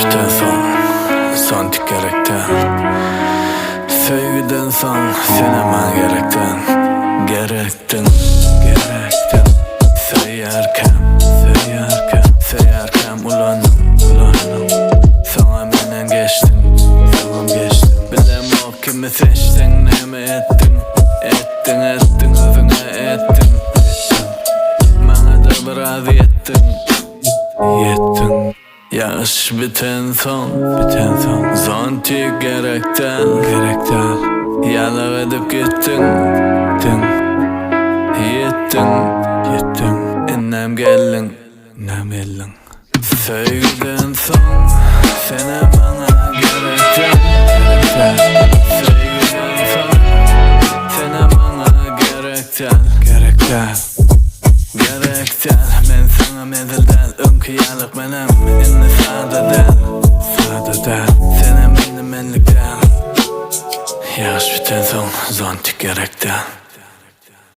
biten son gerekten. Sevgiden son senemen gerektin. Sayarkem ulanım. Sana menen geçtin. Bilem o kimi seçtin, nemi ettin. Ettin özüne ettin. Bana da biraz yettin. Yağış biten son Zonti gerekten. Yalan edip gittin. Yettin. Ennem geldin. Sevgiden son sene bana gerekten. Sevgiden son sene bana gerekten. Men sana medelden önkıyalık menem inni sadeden. Sene menlikten. Yağış biten son zontik gerekten.